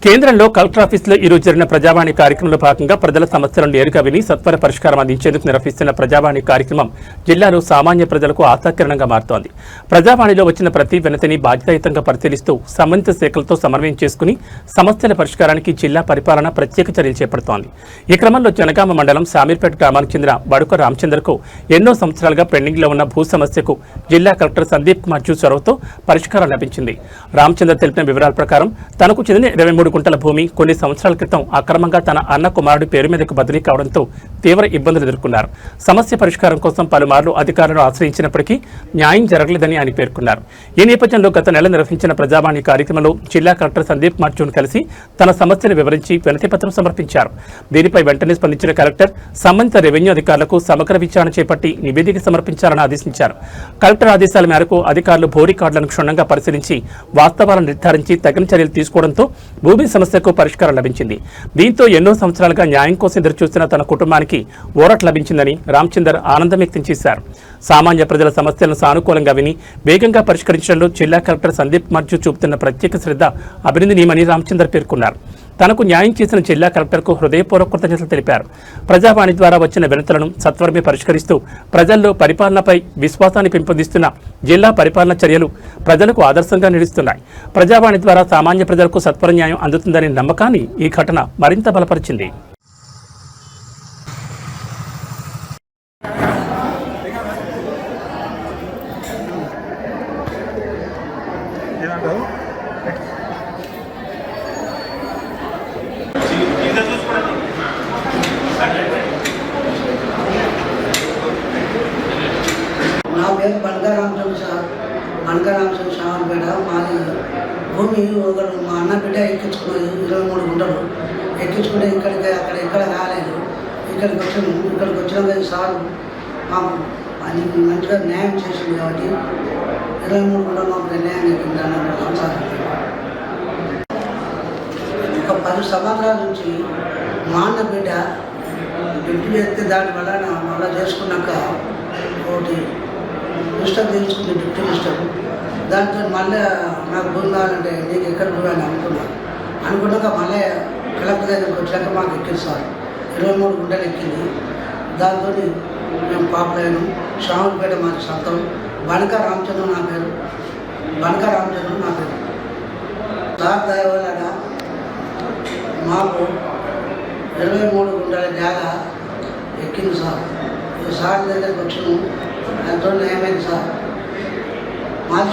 కేంద్రంలో కలెక్టర్ ఆఫీసులో ఈ రోజు జరిగిన ప్రజావాణి కార్యక్రమంలో భాగంగా ప్రజల సమస్యలను నేరుగా విని సత్వర పరిష్కారం అందించేందుకు నిర్వహిస్తున్న ప్రజావాణి కార్యక్రమం జిల్లాలో సామాన్య ప్రజలకు ఆశాకిరణంగా మారుతోంది. ప్రజావాణిలో వచ్చిన ప్రతి వినతిని బాధ్యతాయుతంగా పరిశీలిస్తూ సంబంధిత శాఖలతో సమన్వయం చేసుకుని సమస్యల పరిష్కారానికి జిల్లా పరిపాలన ప్రత్యేక చర్యలు చేపడుతోంది. ఈ క్రమంలో జనగామ మండలం శామీర్పేట గ్రామానికి చెందిన బడుక రామచంద్రకు ఎన్నో సంవత్సరాలుగా పెండింగ్లో ఉన్న భూ సమస్యకు జిల్లా కలెక్టర్ సందీప్ కుమార్ చొరవతో పరిష్కారం లభించింది. రామచంద్ర తెలిపిన వివరాల ప్రకారం తనకు చెందిన 23 గుంటల భూమి కొన్ని సంవత్సరాల క్రితం అక్రమంగా తన అన్న కుమారుడి పేరు మీదకు బదిలీ కావడంతో తీవ్ర ఇబ్బందులు ఎదుర్కొన్నారు. సమస్య పరిష్కారం కోసం పలుమార్లు అధికారులను ఆశ్రయించినప్పటికీ న్యాయం జరగలేదని ఆయన పేర్కొన్నారు. ఈ నేపథ్యంలో గత నెల నిర్వహించిన ప్రజావాణి కార్యక్రమంలో జిల్లా కలెక్టర్ సందీప్ కుమార్ కలిసి తన సమస్యను వివరించి వినతి పత్రం సమర్పించారు. దీనిపై వెంటనే స్పందించిన కలెక్టర్ సంబంధిత రెవెన్యూ అధికారులకు సమగ్ర విచారణ చేపట్టి నివేదిక సమర్పించాలని ఆదేశించారు. కలెక్టర్ ఆదేశాల మేరకు అధికారులు భూ రికార్డులను క్షుణ్ణంగా పరిశీలించి వాస్తవాలను నిర్ధారించి తగిన చర్యలు తీసుకోవడంతో భూమి సమస్యకు పరిష్కారం లభించింది. దీంతో ఎన్నో సంవత్సరాలుగా న్యాయం కోసం ఎదురుచూస్తున్న తన కుటుంబానికి ఊరట లభించిందని రామచందర్ ఆనందం వ్యక్తం చేశారు. సామాన్య ప్రజల సమస్యలను సానుకూలంగా విని వేగంగా పరిష్కరించడంలో జిల్లా కలెక్టర్ సందీప్ కుమార్ చూపుతున్న ప్రత్యేక శ్రద్ధ అభినందనీయమని రామచందర్ పేర్కొన్నారు. తనకు న్యాయం చేసిన జిల్లా కలెక్టర్కు హృదయపూర్వక కృతజ్ఞతలు తెలిపారు. ప్రజావాణి ద్వారా వచ్చిన వినతులను సత్వరమే పరిష్కరిస్తూ ప్రజల్లో పరిపాలనపై విశ్వాసాన్ని పెంపొందిస్తున్న జిల్లా పరిపాలన చర్యలు ప్రజలకు ఆదర్శంగా నిలుస్తున్నాయి. ప్రజావాణి ద్వారా సామాన్య ప్రజలకు సత్వర న్యాయం అందుతుందనే నమ్మకాన్ని ఈ ఘటన మరింత బలపరిచింది. నా పేరు బంగారాంశం శామీర్పేట. మాది భూమి ఒకరు మా అన్న బిడ్డ ఎక్కించుకున్నది 23 గుంటలు ఎక్కించుకుంటే ఇక్కడ కాలేదు. ఇక్కడికి వచ్చినాక సార్ మాకు అది మంచిగా న్యాయం చేసింది కాబట్టి 23 గుంటలు మాకు న్యాయం ఎక్కించాను సార్. ఒక 10 సంవత్సరాల నుంచి మా అన్న బిడ్డ డిప్యూటీ ఎత్తే దానివల్ల మళ్ళీ చేసుకున్నాక ఒకటి మిస్టర్ తెలుసుకుంది డిప్యూటీ మిస్టర్. దాంతో మళ్ళీ నాకు భూమి కావాలంటే నీకు ఎక్కడ భూమి అని అనుకున్నాక మళ్ళీ కలెక్టర్ దగ్గరికి వచ్చాక మాకు ఎక్కిస్తారు. 23 గుంటలు ఎక్కింది. దాంతో మేము పాపలైన శామీర్పేట మాది సొంతం. బణక రామచంద్ర నా పేరు. సార్ దయ వలన మాకు 23 గుంటల జాగా ఎక్కింది సార్. ఈ సార్ దగ్గరికి వచ్చినాము. ఎంతో న్యాయమైంది సార్. మాది